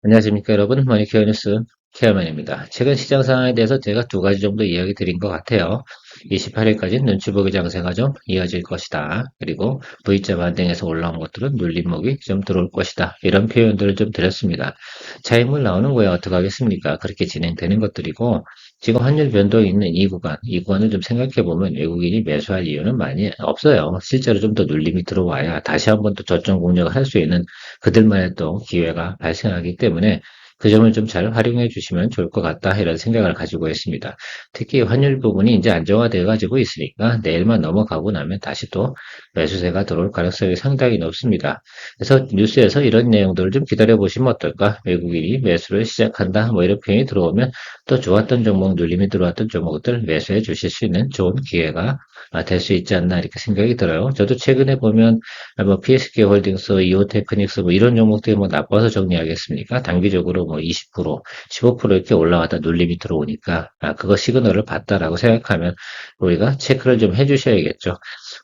안녕하십니까 여러분, 머니케어 뉴스 케어맨입니다. 최근 시장 상황에 대해서 제가 두 가지 정도 이야기 드린 것 같아요. 28일까지 눈치 보기 장세가 좀 이어질 것이다. 그리고 V자 반등에서 올라온 것들은 눌림목이 좀 들어올 것이다. 이런 표현들을 좀 드렸습니다. 차익물 나오는 거야 어떡 하겠습니까? 그렇게 진행되는 것들이고 지금 환율 변동이 있는 이 구간을 좀 생각해 보면 외국인이 매수할 이유는 많이 없어요. 실제로 좀 더 눌림이 들어와야 다시 한번 또 저점 공략을 할 수 있는 그들만의 또 기회가 발생하기 때문에 그 점을 좀 잘 활용해 주시면 좋을 것 같다 이런 생각을 가지고 있습니다. 특히 환율 부분이 이제 안정화되어 가지고 있으니까 내일만 넘어가고 나면 다시 또 매수세가 들어올 가능성이 상당히 높습니다. 그래서 뉴스에서 이런 내용들을 좀 기다려 보시면 어떨까? 외국인이 매수를 시작한다 뭐 이런 표현이 들어오면 또 좋았던 종목 눌림이 들어왔던 종목들 매수해 주실 수 있는 좋은 기회가 될 수 있지 않나 이렇게 생각이 들어요. 저도 최근에 보면 뭐 PSK 홀딩스, 이오테크닉스 뭐 이런 종목들이 뭐 나빠서 정리하겠습니까? 단기적으로 뭐 20%, 15% 이렇게 올라갔다 눌림이 들어오니까 그거 시그널을 봤다라고 생각하면 우리가 체크를 좀 해주셔야겠죠.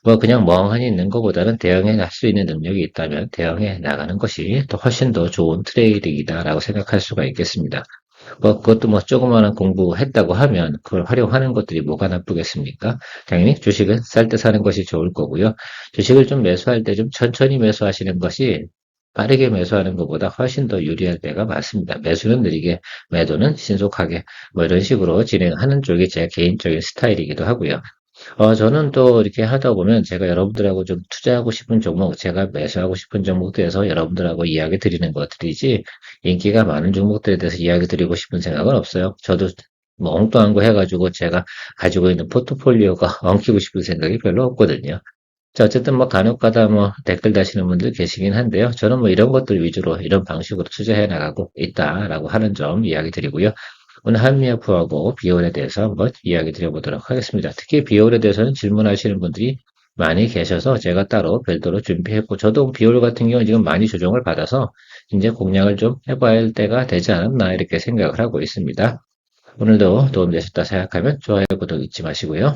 뭐 그냥 멍하니 있는 것보다는 대응해 날 수 있는 능력이 있다면 대응해 나가는 것이 더 훨씬 더 좋은 트레이딩이다라고 생각할 수가 있겠습니다. 뭐 그것도 뭐 조그마한 공부했다고 하면 그걸 활용하는 것들이 뭐가 나쁘겠습니까? 당연히 주식은 쌀 때 사는 것이 좋을 거고요. 주식을 좀 매수할 때 좀 천천히 매수하시는 것이 빠르게 매수하는 것보다 훨씬 더 유리할 때가 많습니다. 매수는 느리게, 매도는 신속하게, 뭐 이런 식으로 진행하는 쪽이 제 개인적인 스타일이기도 하고요. 저는 또 이렇게 하다 보면 제가 여러분들하고 좀 투자하고 싶은 종목, 제가 매수하고 싶은 종목들에서 여러분들하고 이야기 드리는 것들이지, 인기가 많은 종목들에 대해서 이야기 드리고 싶은 생각은 없어요. 저도 뭐 엉뚱한 거 해가지고 제가 가지고 있는 포트폴리오가 엉키고 싶은 생각이 별로 없거든요. 자, 어쨌든 뭐 간혹가다 뭐 댓글 다시는 분들 계시긴 한데요. 저는 뭐 이런 것들 위주로 이런 방식으로 투자해 나가고 있다라고 하는 점 이야기 드리고요. 오늘 한미약프하고 비올에 대해서 한번 이야기 드려보도록 하겠습니다. 특히 비올에 대해서는 질문하시는 분들이 많이 계셔서 제가 따로 별도로 준비했고, 저도 비올 같은 경우는 지금 많이 조정을 받아서 이제 공략을 좀 해봐야 할 때가 되지 않았나 이렇게 생각을 하고 있습니다. 오늘도 도움되셨다 생각하면 좋아요, 구독 잊지 마시고요.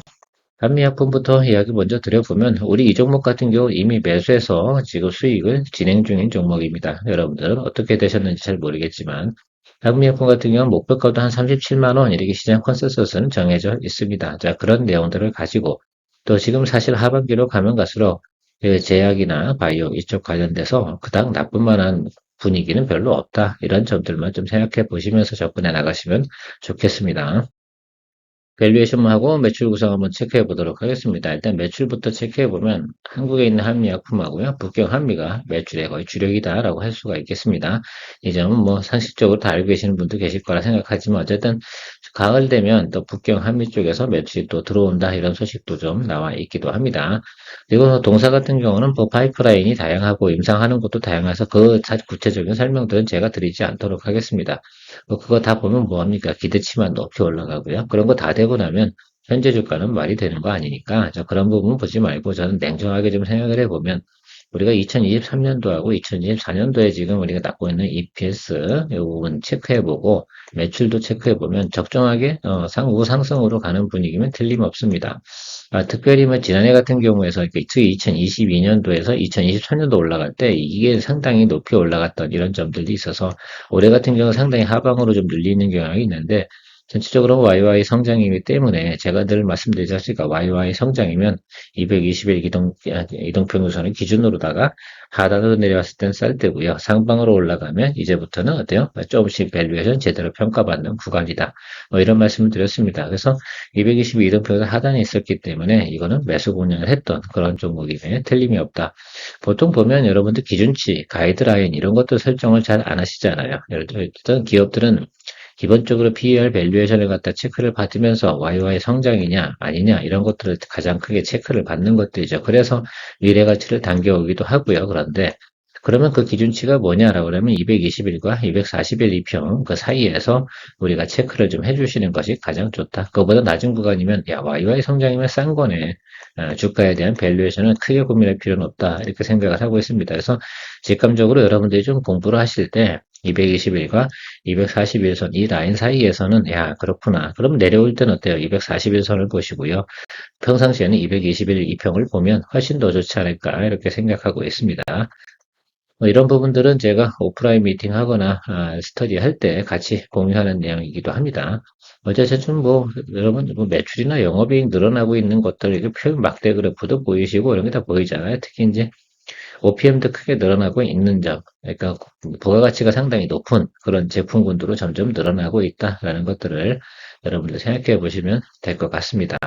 한미약품부터 이야기 먼저 드려보면 우리 이 종목 같은 경우 이미 매수해서 지금 수익을 진행 중인 종목입니다. 여러분들은 어떻게 되셨는지 잘 모르겠지만 한미약품 같은 경우는 목표가도 한 37만 원 이렇게 시장 컨센서스는 정해져 있습니다. 자, 그런 내용들을 가지고 또 지금 사실 하반기로 가면 갈수록 그 제약이나 바이오 이쪽 관련돼서 그닥 나쁜 만한 분위기는 별로 없다. 이런 점들만 좀 생각해 보시면서 접근해 나가시면 좋겠습니다. 밸류에이션하고 매출 구성 한번 체크해 보도록 하겠습니다. 일단 매출부터 체크해 보면 한국에 있는 한미약품하고요. 북경 한미가 매출의 거의 주력이다라고 할 수가 있겠습니다. 이 점은 뭐 상식적으로 다 알고 계시는 분도 계실 거라 생각하지만 어쨌든 가을 되면 또 북경 한미 쪽에서 매출이 또 들어온다 이런 소식도 좀 나와 있기도 합니다. 그리고 동사 같은 경우는 뭐 파이프라인이 다양하고 임상하는 것도 다양해서 그 구체적인 설명들은 제가 드리지 않도록 하겠습니다. 그거 다 보면 뭐합니까? 기대치만 높이 올라가고요. 그런 거 다 되고 나면 현재 주가는 말이 되는 거 아니니까 그런 부분 보지 말고 저는 냉정하게 좀 생각을 해보면 우리가 2023년도하고 2024년도에 지금 우리가 갖고 있는 EPS 이 부분 체크해보고 매출도 체크해보면 적정하게 상우 상승으로 가는 분위기면 틀림없습니다. 특별히 뭐 지난해 같은 경우에서 2022년도에서 2023년도 올라갈 때 이게 상당히 높이 올라갔던 이런 점들이 있어서 올해 같은 경우 상당히 하방으로 좀 눌리는 경향이 있는데 전체적으로 YY 성장이기 때문에 제가 늘 말씀드리지 않습니까? YY 성장이면 220일 이동평균선을 기준으로다가 하단으로 내려왔을 땐 쌀 때고요. 상방으로 올라가면 이제부터는 어때요? 조금씩 밸류에이션 제대로 평가받는 구간이다. 뭐 이런 말씀을 드렸습니다. 그래서 222 이동평균선 하단에 있었기 때문에 이거는 매수 공략을 했던 그런 종목임에 틀림이 없다. 보통 보면 여러분들 기준치, 가이드라인 이런 것도 설정을 잘 안 하시잖아요. 예를 들어 어떤 기업들은 기본적으로 PER 밸류에이션을 갖다 체크를 받으면서 YY 성장이냐 아니냐 이런 것들을 가장 크게 체크를 받는 것들이죠. 그래서 미래 가치를 당겨오기도 하고요. 그런데 그러면 그 기준치가 뭐냐라고 그러면 220일과 240일 이평 그 사이에서 우리가 체크를 좀 해주시는 것이 가장 좋다. 그거보다 낮은 구간이면 야 YY 성장이면 싼 거네. 주가에 대한 밸류에이션은 크게 고민할 필요는 없다. 이렇게 생각을 하고 있습니다. 그래서 직감적으로 여러분들이 좀 공부를 하실 때 221과 241선 이 라인 사이에서는 야 그렇구나. 그럼 내려올 때는 어때요? 241선을 보시고요. 평상시에는 221 이평을 보면 훨씬 더 좋지 않을까 이렇게 생각하고 있습니다. 이런 부분들은 제가 오프라인 미팅 하거나 스터디 할 때 같이 공유하는 내용이기도 합니다. 어쨌든 뭐 여러분 뭐 매출이나 영업이익 늘어나고 있는 것들 이게 표현 막대 그래프도 보이시고 이런 게 다 보이잖아요. 특히 이제 OPM도 크게 늘어나고 있는 점, 그러니까 부가가치가 상당히 높은 그런 제품군도로 점점 늘어나고 있다라는 것들을 여러분들 생각해 보시면 될 것 같습니다.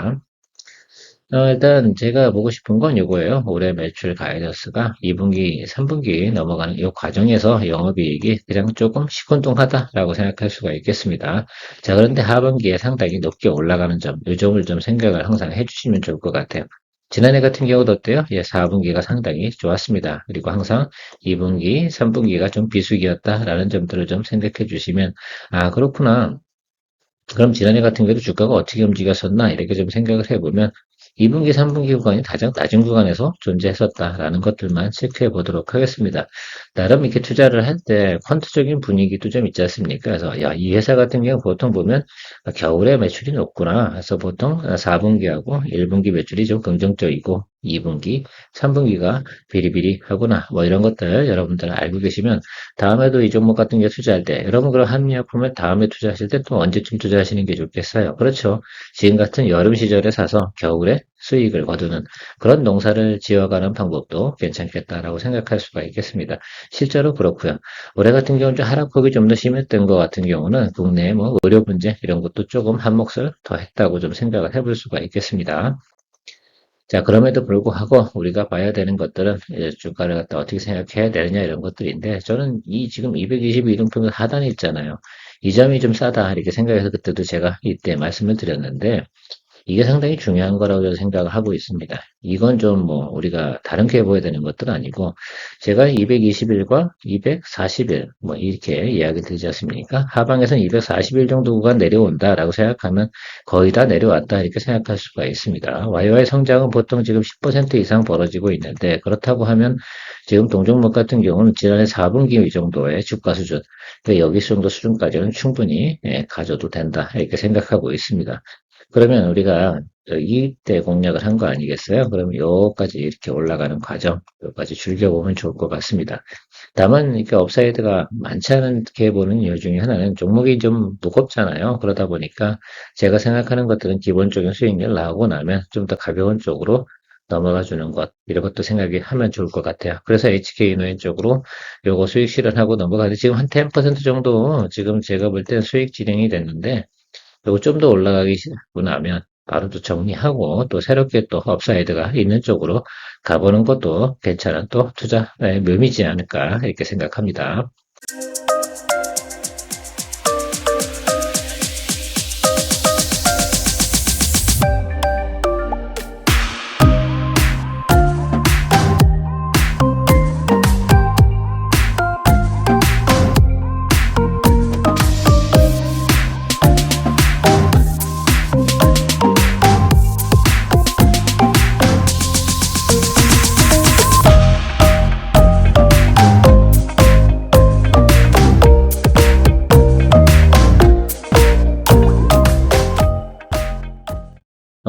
일단 제가 보고 싶은 건 이거예요. 올해 매출 가이던스가 2분기, 3분기 넘어가는 이 과정에서 영업이익이 그냥 조금 시큰둥하다라고 생각할 수가 있겠습니다. 자, 그런데 하반기에 상당히 높게 올라가는 점, 이 점을 좀 생각을 항상 해주시면 좋을 것 같아요. 지난해 같은 경우도 어때요? 예, 4분기가 상당히 좋았습니다. 그리고 항상 2분기, 3분기가 좀 비수기였다라는 점들을 좀 생각해 주시면, 아, 그렇구나. 그럼 지난해 같은 경우도 주가가 어떻게 움직였었나 이렇게 좀 생각을 해보면 2분기, 3분기 구간이 가장 낮은 구간에서 존재했었다라는 것들만 체크해 보도록 하겠습니다. 나름 이렇게 투자를 할 때 퀀트적인 분위기도 좀 있지 않습니까? 그래서 야, 이 회사 같은 경우 보통 보면 겨울에 매출이 높구나. 그래서 보통 4분기하고 1분기 매출이 좀 긍정적이고 2분기, 3분기가 비리비리하구나. 뭐 이런 것들 여러분들 알고 계시면 다음에도 이 종목 같은 게 투자할 때, 여러분 그럼 합리화품을 다음에 투자하실 때 또 언제쯤 투자하시는 게 좋겠어요? 그렇죠. 지금 같은 여름 시절에 사서 겨울에 수익을 거두는 그런 농사를 지어가는 방법도 괜찮겠다라고 생각할 수가 있겠습니다. 실제로 그렇고요. 올해 같은 경우는 하락폭이 좀 더 심했던 것 같은 경우는 국내 뭐 의료 문제 이런 것도 조금 한 몫을 더 했다고 좀 생각을 해볼 수가 있겠습니다. 자, 그럼에도 불구하고 우리가 봐야 되는 것들은 이제 주가를 갖다 어떻게 생각해야 되느냐 이런 것들인데 저는 이 지금 222등평 하단에 있잖아요. 이 점이 좀 싸다 이렇게 생각해서 그때도 제가 이때 말씀을 드렸는데 이게 상당히 중요한 거라고 저는 생각을 하고 있습니다. 이건 좀 뭐 우리가 다른게 보여야 되는 것도 아니고 제가 221과 241 뭐 이렇게 이야기 드리지 않습니까? 하방에서는 240일 정도 구간 내려온다라고 생각하면 거의 다 내려왔다 이렇게 생각할 수가 있습니다. YY 성장은 보통 지금 10% 이상 벌어지고 있는데 그렇다고 하면 지금 동종목 같은 경우는 지난해 4분기 정도의 주가 수준, 그러니까 여기 정도 수준까지는 충분히 가져도 된다 이렇게 생각하고 있습니다. 그러면 우리가 이때 공략을 한 거 아니겠어요? 그러면 요까지 이렇게 올라가는 과정, 요까지 즐겨보면 좋을 것 같습니다. 다만, 이렇게 업사이드가 많지 않게 보는 이유 중에 하나는 종목이 좀 무겁잖아요. 그러다 보니까 제가 생각하는 것들은 기본적인 수익률 나오고 나면 좀 더 가벼운 쪽으로 넘어가 주는 것, 이런 것도 생각이 하면 좋을 것 같아요. 그래서 HK노예 쪽으로 요거 수익 실현하고 넘어가는데 지금 한 10% 정도 지금 제가 볼 땐 수익 진행이 됐는데 그리고 좀 더 올라가기 시작하고 나면 바로 또 정리하고 또 새롭게 또 업사이드가 있는 쪽으로 가보는 것도 괜찮은 또 투자의 묘미지 않을까 이렇게 생각합니다.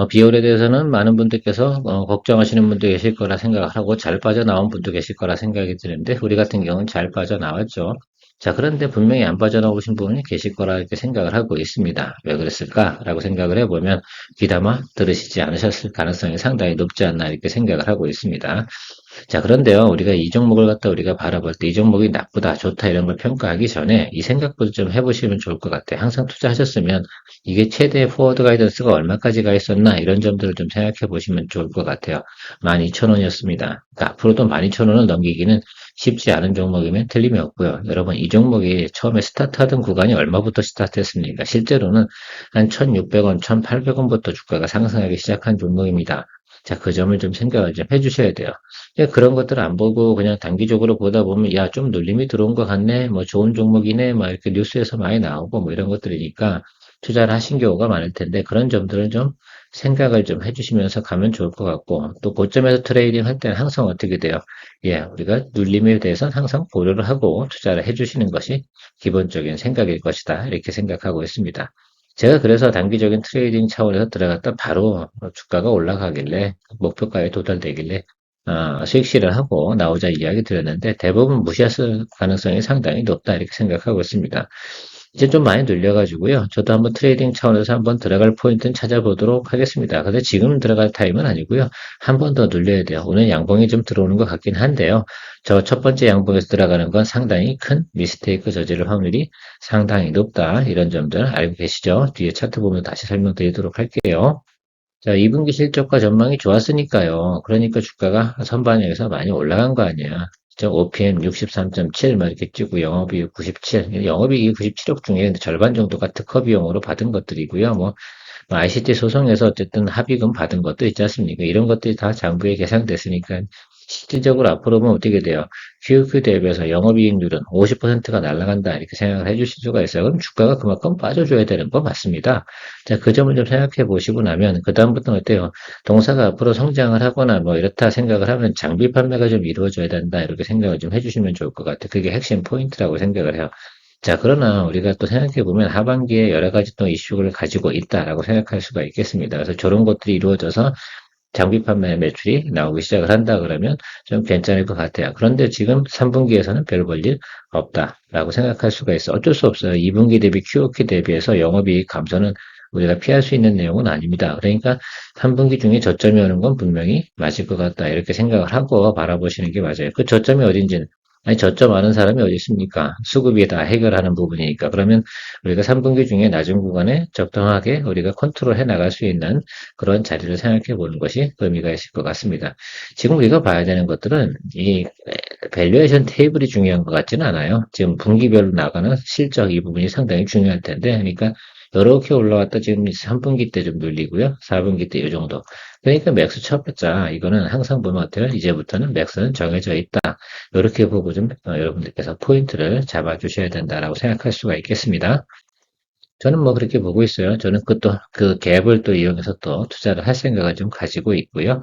비율에 대해서는 많은 분들께서 걱정하시는 분도 계실 거라 생각을 하고 잘 빠져나온 분도 계실 거라 생각이 드는데 우리 같은 경우는 잘 빠져나왔죠. 자, 그런데 분명히 안 빠져나오신 분이 계실 거라 이렇게 생각을 하고 있습니다. 왜 그랬을까라고 생각을 해보면 귀담아 들으시지 않으셨을 가능성이 상당히 높지 않나 이렇게 생각을 하고 있습니다. 자, 그런데요, 우리가 이 종목을 갖다 우리가 바라볼 때 이 종목이 나쁘다, 좋다 이런 걸 평가하기 전에 이 생각부터 좀 해보시면 좋을 것 같아요. 항상 투자하셨으면 이게 최대 포워드 가이던스가 얼마까지 가 있었나 이런 점들을 좀 생각해 보시면 좋을 것 같아요. 12,000원이었습니다. 그러니까 앞으로도 12,000원을 넘기기는 쉽지 않은 종목이면 틀림이 없고요. 여러분, 이 종목이 처음에 스타트하던 구간이 얼마부터 스타트했습니까? 실제로는 한 1,600원, 1,800원부터 주가가 상승하기 시작한 종목입니다. 자, 그 점을 좀 생각을 좀 해주셔야 돼요. 그런 것들 안 보고 그냥 단기적으로 보다 보면 야, 좀 눌림이 들어온 것 같네. 뭐 좋은 종목이네. 막 이렇게 뉴스에서 많이 나오고 뭐 이런 것들이니까 투자를 하신 경우가 많을 텐데 그런 점들은 좀 생각을 좀 해주시면서 가면 좋을 것 같고 또 고점에서 트레이딩 할 때는 항상 어떻게 돼요? 예, 우리가 눌림에 대해서는 항상 고려를 하고 투자를 해주시는 것이 기본적인 생각일 것이다. 이렇게 생각하고 있습니다. 제가 그래서 단기적인 트레이딩 차원에서 들어갔다 바로 주가가 올라가길래 목표가에 도달되길래 수익 실현을 하고 나오자 이야기 드렸는데 대부분 무시했을 가능성이 상당히 높다 이렇게 생각하고 있습니다. 이제 좀 많이 눌려가지고요. 저도 한번 트레이딩 차원에서 한번 들어갈 포인트는 찾아보도록 하겠습니다. 근데 지금 들어갈 타임은 아니고요. 한 번 더 눌려야 돼요. 오늘 양봉이 좀 들어오는 것 같긴 한데요. 저 첫 번째 양봉에서 들어가는 건 상당히 큰 미스테이크 저지를 확률이 상당히 높다. 이런 점들 알고 계시죠? 뒤에 차트 보면 다시 설명드리도록 할게요. 자, 2분기 실적과 전망이 좋았으니까요. 그러니까 주가가 선반영에서 많이 올라간 거 아니야. OPM 63.7, 막 이렇게 찍고 영업이익 97, 영업이익 97억 중에 절반 정도가 특허 비용으로 받은 것들이고요. ICT 소송에서 어쨌든 합의금 받은 것도 있지 않습니까? 이런 것들이 다 장부에 계산됐으니까 실질적으로 앞으로 보면 어떻게 돼요? QOQ 대비해서 영업이익률은 50%가 날아간다 이렇게 생각을 해주실 수가 있어요. 그럼 주가가 그만큼 빠져줘야 되는 거 맞습니다. 자, 그 점을 좀 생각해 보시고 나면 그 다음부터는 어때요? 동사가 앞으로 성장을 하거나 뭐 이렇다 생각을 하면 장비 판매가 좀 이루어져야 된다 이렇게 생각을 좀 해주시면 좋을 것 같아요. 그게 핵심 포인트라고 생각을 해요. 자, 그러나 우리가 또 생각해 보면 하반기에 여러 가지 또 이슈를 가지고 있다라고 생각할 수가 있겠습니다. 그래서 저런 것들이 이루어져서 장비 판매 매출이 나오기 시작을 한다 그러면 좀 괜찮을 것 같아요. 그런데 지금 3분기에서는 별 볼 일 없다라고 생각할 수가 있어. 어쩔 수 없어요. 2분기 대비 QOQ 대비해서 영업이익 감소는 우리가 피할 수 있는 내용은 아닙니다. 그러니까 3분기 중에 저점이 오는 건 분명히 맞을 것 같다. 이렇게 생각을 하고 바라보시는 게 맞아요. 그 저점이 어딘지는 아니, 저점 아는 사람이 어디 있습니까? 수급이 다 해결하는 부분이니까. 그러면 우리가 3분기 중에 낮은 구간에 적당하게 우리가 컨트롤 해 나갈 수 있는 그런 자리를 생각해 보는 것이 의미가 있을 것 같습니다. 지금 우리가 봐야 되는 것들은 이 밸류에이션 테이블이 중요한 것 같지는 않아요. 지금 분기별로 나가는 실적 이 부분이 상당히 중요할 텐데, 그러니까 이렇게 올라왔다 지금 3분기 때 좀 눌리고요. 4분기 때 이 정도. 그러니까 맥스 쳤자 이거는 항상 보면 어때요? 이제부터는 맥스는 정해져 있다. 이렇게 보고 좀 여러분들께서 포인트를 잡아주셔야 된다라고 생각할 수가 있겠습니다. 저는 뭐 그렇게 보고 있어요. 저는 그 갭을 또 이용해서 또 투자를 할 생각을 좀 가지고 있고요.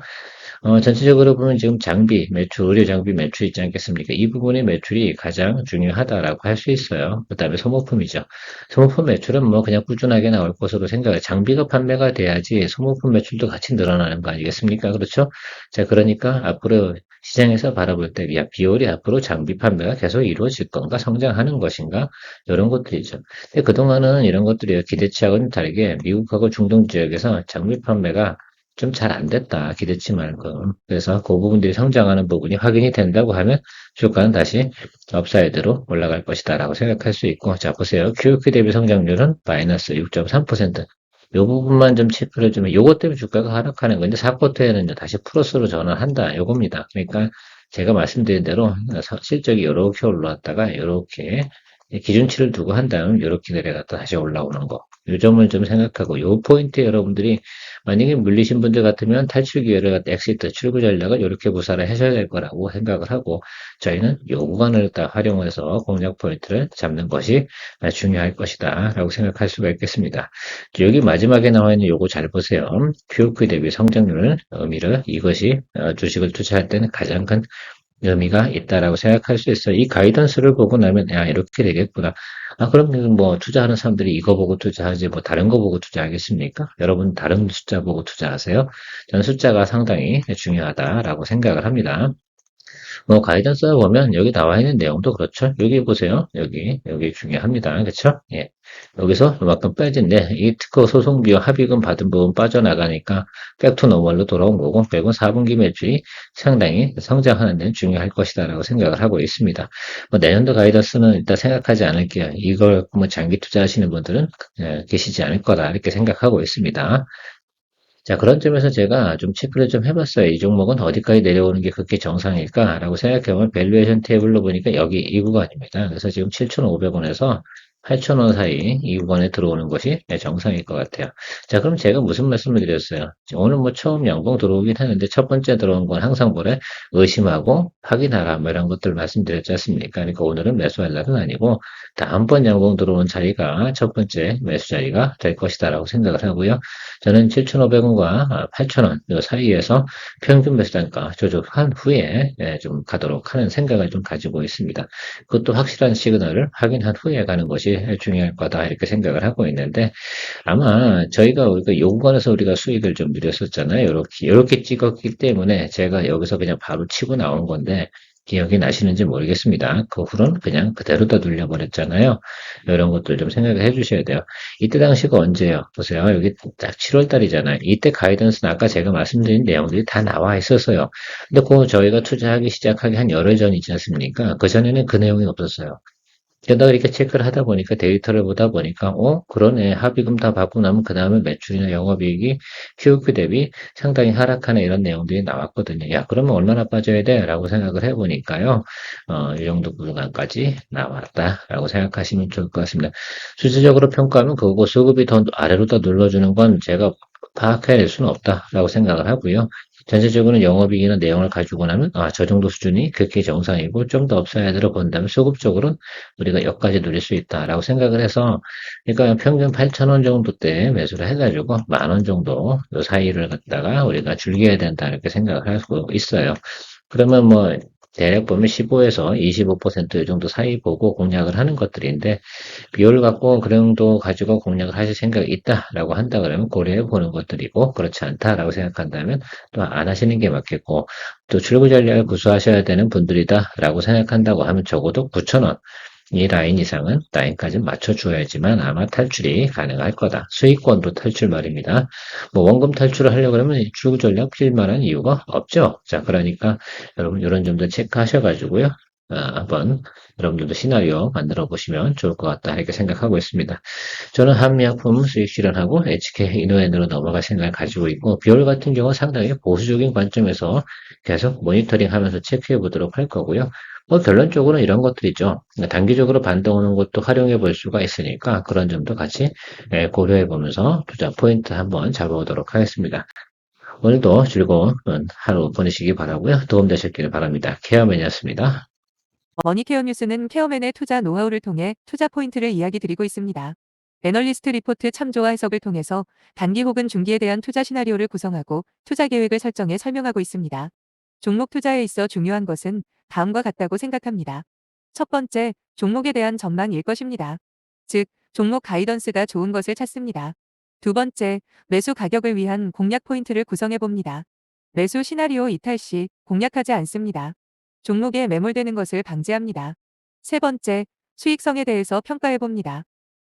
전체적으로 보면 지금 장비, 매출, 의료 장비 매출 있지 않겠습니까? 이 부분의 매출이 가장 중요하다라고 할 수 있어요. 그 다음에 소모품이죠. 소모품 매출은 뭐 그냥 꾸준하게 나올 것으로 생각해요. 장비가 판매가 돼야지 소모품 매출도 같이 늘어나는 거 아니겠습니까? 그렇죠? 자, 그러니까 앞으로 시장에서 바라볼 때, 야, 비율이 앞으로 장비 판매가 계속 이루어질 건가, 성장하는 것인가, 이런 것들이죠. 근데 그동안은 이런 것들이 기대치하고는 다르게 미국하고 중동 지역에서 장비 판매가 좀 잘 안 됐다. 기대치만큼. 그래서 그 부분들이 성장하는 부분이 확인이 된다고 하면 주가는 다시 업사이드로 올라갈 것이다라고 생각할 수 있고, 자, 보세요. QOQ 대비 성장률은 마이너스 6.3%. 이 부분만 좀 체크를 해주면, 요것 때문에 주가가 하락하는 건데, 4쿼터에는 다시 플러스로 전환한다. 요겁니다. 그러니까 제가 말씀드린 대로 실적이 이렇게 올라왔다가 이렇게 기준치를 두고 한 다음 이렇게 내려갔다 다시 올라오는 거. 요 점을 좀 생각하고 요 포인트 여러분들이 만약에 물리신 분들 같으면 탈출 기회를 엑시트 출구 전략을 이렇게 구사를 하셔야 될 거라고 생각을 하고 저희는 요 구간을 딱 활용해서 공략 포인트를 잡는 것이 중요할 것이다 라고 생각할 수가 있겠습니다. 여기 마지막에 나와 있는 요거 잘 보세요. QOQ 대비 성장률 의미를 이것이 주식을 투자할 때는 가장 큰 의미가 있다라고 생각할 수 있어요. 이 가이던스를 보고 나면, 야, 이렇게 되겠구나. 그럼 뭐, 투자하는 사람들이 이거 보고 투자하지, 뭐, 다른 거 보고 투자하겠습니까? 여러분, 다른 숫자 보고 투자하세요? 저는 숫자가 상당히 중요하다라고 생각을 합니다. 뭐 가이던스 보면 여기 나와 있는 내용도 그렇죠. 여기 보세요. 여기 중요합니다. 그렇죠? 예. 여기서 이만큼 빠진데 이 특허 소송 비용 합의금 받은 부분 빠져나가니까 백투 노멀로 돌아온 거고 결국은 4분기 매출이 상당히 성장하는 데는 중요할 것이다라고 생각을 하고 있습니다. 뭐 내년도 가이던스는 일단 생각하지 않을게요. 이걸 뭐 장기 투자하시는 분들은 계시지 않을 거다 이렇게 생각하고 있습니다. 자, 그런 점에서 제가 좀 체크를 좀 해봤어요. 이 종목은 어디까지 내려오는 게 그렇게 정상일까라고 생각해보면 밸류에이션 테이블로 보니까 여기 이 구간입니다. 그래서 지금 7,500원에서 8,000원 사이 이 구간에 들어오는 것이 정상일 것 같아요. 자, 그럼 제가 무슨 말씀을 드렸어요? 오늘 뭐 처음 양봉 들어오긴 했는데 첫 번째 들어온 건 항상 뭐래? 의심하고 확인하라 뭐 이런 것들 말씀드렸지 않습니까? 그러니까 오늘은 매수할 날은 아니고 다음번 양봉 들어오는 자리가 첫 번째 매수 자리가 될 것이다라고 생각을 하고요. 저는 7,500원과 8,000원 사이에서 평균 매수단가 조정한 후에 좀 가도록 하는 생각을 좀 가지고 있습니다. 그것도 확실한 시그널을 확인한 후에 가는 것이 것이 중요할 거다 이렇게 생각을 하고 있는데 아마 저희가 우리가 요구관에서 우리가 수익을 좀 누렸었잖아요. 요렇게 찍었기 때문에 제가 여기서 그냥 바로 치고 나온 건데 기억이 나시는지 모르겠습니다. 그 후로는 그냥 그대로 다 눌려버렸잖아요. 이런 것들 좀 생각을 해주셔야 돼요. 이때 당시가 언제예요? 보세요. 여기 딱 7월 달이잖아요. 이때 가이던스는 아까 제가 말씀드린 내용들이 다 나와 있었어요. 근데 그 저희가 투자하기 시작하기 한 열흘 전 있지 않습니까? 그 전에는 그 내용이 없었어요. 게다가 이렇게 체크를 하다 보니까 데이터를 보다 보니까 그러네. 합의금 다 받고 나면 그다음에 매출이나 영업이익이 QOQ 대비 상당히 하락하는 이런 내용들이 나왔거든요. 야, 그러면 얼마나 빠져야 돼? 라고 생각을 해보니까요. 이 정도 구간까지 나왔다라고 생각하시면 좋을 것 같습니다. 수치적으로 평가하면 그거 수급이 더 아래로 더 눌러주는 건 제가 파악해낼 수는 없다라고 생각을 하고요. 전체적으로는 영업이익이나 내용을 가지고 나면 저 정도 수준이 그렇게 정상이고 좀 더 업사이드로 본다면 소급적으로는 우리가 여기까지 누릴 수 있다라고 생각을 해서 그러니까 평균 8,000원 정도 때 매수를 해가지고 10,000원 정도 요 사이를 갖다가 우리가 즐겨야 된다 이렇게 생각을 하고 있어요. 그러면 뭐 대략 보면 15에서 25%이 정도 사이 보고 공략을 하는 것들인데 비율을 갖고 그 정도 가지고 공략을 하실 생각이 있다라고 한다 그러면 고려해 보는 것들이고 그렇지 않다라고 생각한다면 또 안 하시는 게 맞겠고 또 출구 전략을 구수하셔야 되는 분들이다라고 생각한다고 하면 적어도 9,000원 이 라인 이상은 라인까지 맞춰줘야지만 아마 탈출이 가능할 거다. 수익권도 탈출 말입니다. 뭐 원금 탈출을 하려고 그러면 출구 전략 필 만한 이유가 없죠. 자, 그러니까 여러분 이런 점도 체크하셔가지고요. 한번 여러분들도 시나리오 만들어 보시면 좋을 것 같다 이렇게 생각하고 있습니다. 저는 한미약품 수익 실현하고 HK 이노엔으로 넘어갈 생각을 가지고 있고 비올 같은 경우 상당히 보수적인 관점에서 계속 모니터링 하면서 체크해 보도록 할 거고요. 뭐 결론적으로 이런 것들이죠. 단기적으로 반등 오는 것도 활용해 볼 수가 있으니까 그런 점도 같이 고려해 보면서 투자 포인트 한번 잡아보도록 하겠습니다. 오늘도 즐거운 하루 보내시기 바라고요. 도움 되셨기를 바랍니다. 케어맨이었습니다. 머니케어 뉴스는 케어맨의 투자 노하우를 통해 투자 포인트를 이야기 드리고 있습니다. 애널리스트 리포트 참조와 해석을 통해서 단기 혹은 중기에 대한 투자 시나리오를 구성하고 투자 계획을 설정해 설명하고 있습니다. 종목 투자에 있어 중요한 것은 다음과 같다고 생각합니다. 첫 번째, 종목에 대한 전망일 것입니다. 즉, 종목 가이던스가 좋은 것을 찾습니다. 두 번째, 매수 가격을 위한 공략 포인트를 구성해 봅니다. 매수 시나리오 이탈 시 공략하지 않습니다. 종목에 매몰되는 것을 방지합니다. 세 번째, 수익성에 대해서 평가해 봅니다.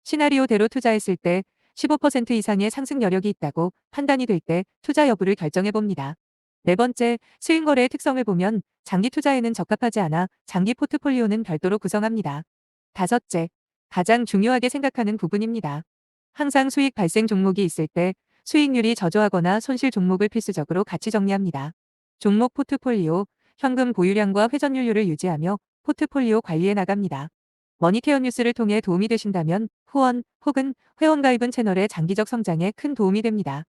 시나리오대로 투자했을 때 15% 이상의 상승 여력이 있다고 판단이 될 때 투자 여부를 결정해 봅니다. 네 번째, 수익 거래의 특성을 보면 장기 투자에는 적합하지 않아 장기 포트폴리오는 별도로 구성합니다. 다섯째, 가장 중요하게 생각하는 부분입니다. 항상 수익 발생 종목이 있을 때 수익률이 저조하거나 손실 종목을 필수적으로 같이 정리합니다. 종목 포트폴리오, 현금 보유량과 회전율을 유지하며 포트폴리오 관리해 나갑니다. 머니케어 뉴스를 통해 도움이 되신다면 후원 혹은 회원가입은 채널의 장기적 성장에 큰 도움이 됩니다.